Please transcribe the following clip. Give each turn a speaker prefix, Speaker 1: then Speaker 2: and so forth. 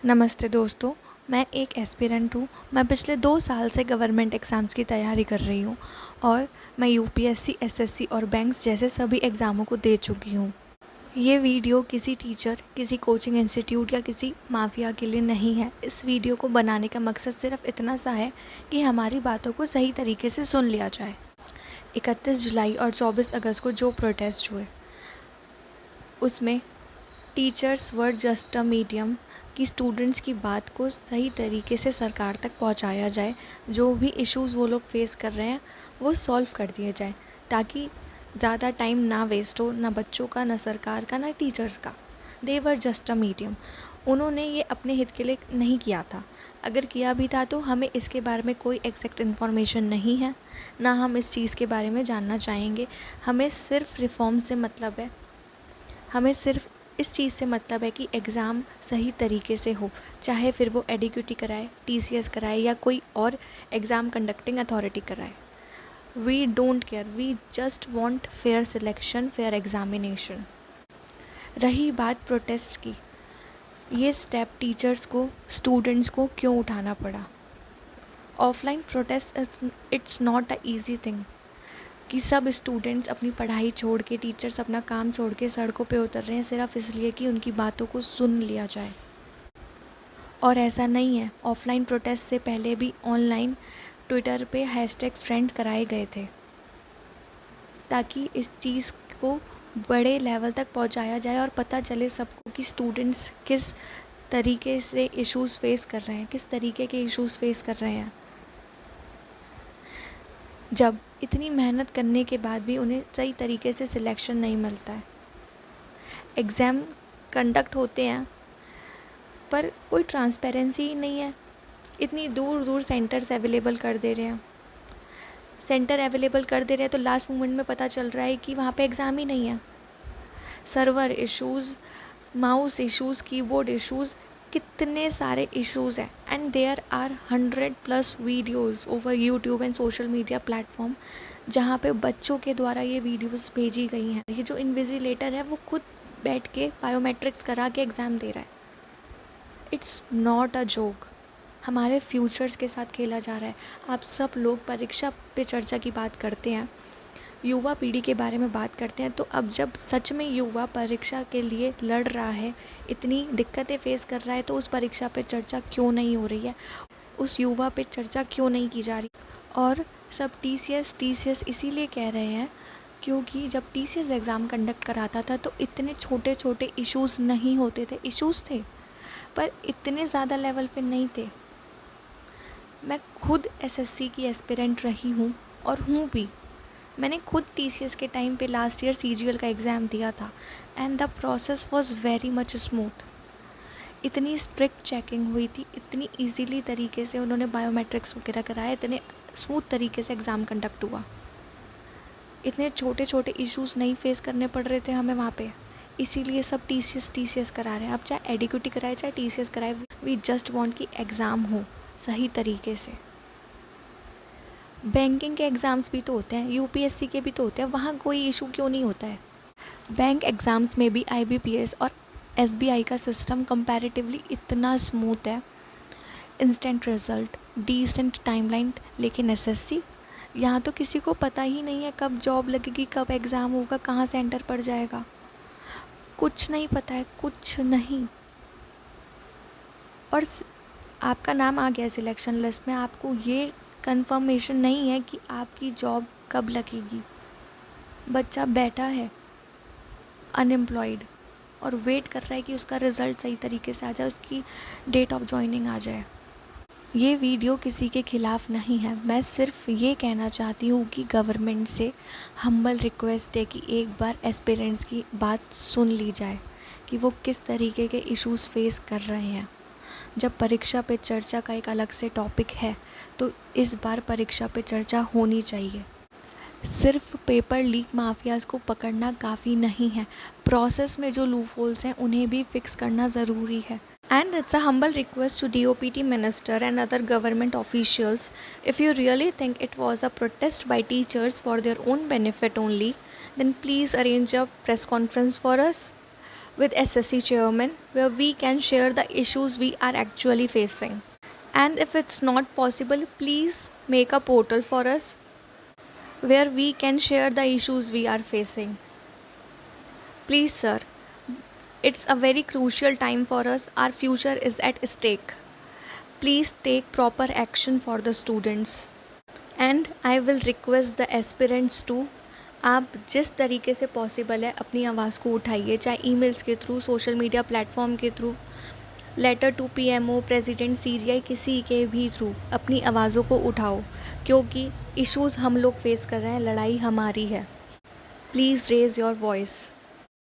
Speaker 1: नमस्ते दोस्तों। मैं एक एस्पिरेंट हूँ। मैं पिछले 2 साल से गवर्नमेंट एग्ज़ाम्स की तैयारी कर रही हूँ और मैं यूपीएससी, एसएससी और बैंक्स जैसे सभी एग्ज़ामों को दे चुकी हूँ। ये वीडियो किसी टीचर, किसी कोचिंग इंस्टीट्यूट या किसी माफिया के लिए नहीं है। इस वीडियो को बनाने का मकसद सिर्फ इतना सा है कि हमारी बातों को सही तरीके से सुन लिया जाए। 31 जुलाई और 24 अगस्त को जो प्रोटेस्ट हुए, उसमें teachers were just a medium कि स्टूडेंट्स की बात को सही तरीके से सरकार तक पहुंचाया जाए। जो भी इश्यूज़ वो लोग फेस कर रहे हैं वो सॉल्व कर दिए जाए, ताकि ज़्यादा टाइम ना वेस्ट हो, ना बच्चों का, ना सरकार का, ना टीचर्स का। दे वर जस्ट अ मीडियम। उन्होंने ये अपने हित के लिए नहीं किया था। अगर किया भी था तो हमें इसके बारे में कोई एग्जैक्ट इन्फॉर्मेशन नहीं है, ना हम इस चीज़ के बारे में जानना चाहेंगे। हमें सिर्फ रिफॉर्म से मतलब है। हमें सिर्फ इस चीज़ से मतलब है कि एग्ज़ाम सही तरीके से हो, चाहे फिर वो एडीक्यूटी कराए, टीसीएस कराए या कोई और एग्ज़ाम कंडक्टिंग अथॉरिटी कराए। We don't care, we just want fair selection, fair examination. रही बात प्रोटेस्ट की, ये स्टेप टीचर्स को, स्टूडेंट्स को क्यों उठाना पड़ा? Offline protest it's not a easy thing कि सब स्टूडेंट्स अपनी पढ़ाई छोड़ के, टीचर्स अपना काम छोड़ के सड़कों पे उतर रहे हैं सिर्फ इसलिए कि उनकी बातों को सुन लिया जाए। और ऐसा नहीं है, ऑफलाइन प्रोटेस्ट से पहले भी ऑनलाइन ट्विटर पे हैशटैग्स ट्रेंड कराए गए थे, ताकि इस चीज़ को बड़े लेवल तक पहुंचाया जाए और पता चले सबको कि स्टूडेंट्स किस तरीके से इश्यूज़ फेस कर रहे हैं, किस तरीके के इश्यूज़ फेस कर रहे हैं। जब इतनी मेहनत करने के बाद भी उन्हें सही तरीके से सिलेक्शन नहीं मिलता है, एग्ज़ाम कंडक्ट होते हैं पर कोई ट्रांसपेरेंसी ही नहीं है। इतनी दूर दूर सेंटर्स अवेलेबल कर दे रहे हैं, तो लास्ट मोमेंट में पता चल रहा है कि वहाँ पे एग्ज़ाम ही नहीं है। Server issues, mouse issues, keyboard issues, कितने सारे इश्यूज़ हैं। And there are 100+ videos over YouTube and social media platform, जहाँ पे बच्चों के द्वारा ये वीडियोज़ भेजी गई हैं। ये जो इन्विजिलेटर है वो खुद बैठ के बायोमेट्रिक्स करा के एग्ज़ाम दे रहा है। It's not a joke. हमारे फ्यूचर्स के साथ खेला जा रहा है। आप सब लोग परीक्षा पे चर्चा की बात करते हैं, युवा पीढ़ी के बारे में बात करते हैं, तो अब जब सच में युवा परीक्षा के लिए लड़ रहा है, इतनी दिक्कतें फेस कर रहा है, तो उस परीक्षा पे चर्चा क्यों नहीं हो रही है? उस युवा पे चर्चा क्यों नहीं की जा रही? और सब टीसीएस इसीलिए कह रहे हैं क्योंकि जब टीसीएस एग्ज़ाम कंडक्ट कराता था तो इतने छोटे छोटे इश्यूज़ नहीं होते थे। इश्यूज़ थे पर इतने ज़्यादा लेवल पे नहीं थे। मैं खुद एसएससी की एस्पिरेंट रही हूँ और हूँ भी। मैंने खुद टीसीएस के टाइम पे लास्ट ईयर सीजीएल का एग्ज़ाम दिया था and the process was very much smooth. इतनी स्ट्रिक्ट चेकिंग हुई थी, इतनी इजीली तरीके से उन्होंने बायोमेट्रिक्स वगैरह कराए, इतने स्मूथ तरीके से एग्ज़ाम कंडक्ट हुआ। इतने छोटे छोटे इश्यूज़ नहीं फेस करने पड़ रहे थे हमें वहाँ पे। इसीलिए सब टीसीएस करा रहे हैं। अब चाहे एडीक्यूटी कराए, चाहे टीसीएस कराए, वी जस्ट वांट कि एग्ज़ाम हो सही तरीके से। बैंकिंग के एग्ज़ाम्स भी तो होते हैं, यूपीएससी के भी तो होते हैं, वहाँ कोई इशू क्यों नहीं होता है? बैंक एग्ज़ाम्स में भी आईबीपीएस और एसबीआई का सिस्टम कंपैरेटिवली इतना स्मूथ है, इंस्टेंट रिज़ल्ट, डिसेंट टाइमलाइन। लेकिन एसएससी, यहाँ तो किसी को पता ही नहीं है कब जॉब लगेगी, कब एग्ज़ाम होगा, कहाँ सेंटर पड़ जाएगा, कुछ नहीं पता है, कुछ नहीं। और आपका नाम आ गया सिलेक्शन लिस्ट में, आपको ये कंफर्मेशन नहीं है कि आपकी जॉब कब लगेगी। बच्चा बैठा है अनएम्प्लॉयड और वेट कर रहा है कि उसका रिज़ल्ट सही तरीके से आ जाए, उसकी डेट ऑफ जॉइनिंग आ जाए। ये वीडियो किसी के ख़िलाफ़ नहीं है, मैं सिर्फ ये कहना चाहती हूँ कि गवर्नमेंट से हम्बल रिक्वेस्ट है कि एक बार एस्पिरेंट्स की बात सुन ली जाए कि वो किस तरीके के इश्यूज़ फेस कर रहे हैं। जब परीक्षा पे चर्चा का एक अलग से टॉपिक है तो इस बार परीक्षा पे चर्चा होनी चाहिए। सिर्फ पेपर लीक माफियाज़ को पकड़ना काफ़ी नहीं है, प्रोसेस में जो लूप होल्स हैं उन्हें भी फिक्स करना ज़रूरी है। And it's a humble request to DOPT minister and other government officials, if you really think it was a protest by teachers for their own benefit only, then please arrange a press conference for us. with SSC chairman where we can share the issues we are actually facing. And if it's not possible, please make a portal for us where we can share the issues we are facing. Please, sir, it's a very crucial time for us. Our future is at stake. Please take proper action for the students. And I will request the aspirants to, आप जिस तरीके से possible है अपनी आवाज़ को उठाइए, चाहे ईमेल्स के थ्रू, सोशल मीडिया प्लेटफॉर्म के through, letter to PMO, president, CGI, किसी के भी थ्रू अपनी आवाज़ों को उठाओ, क्योंकि इश्यूज़ हम लोग फेस कर रहे हैं, लड़ाई हमारी है. Please raise your voice.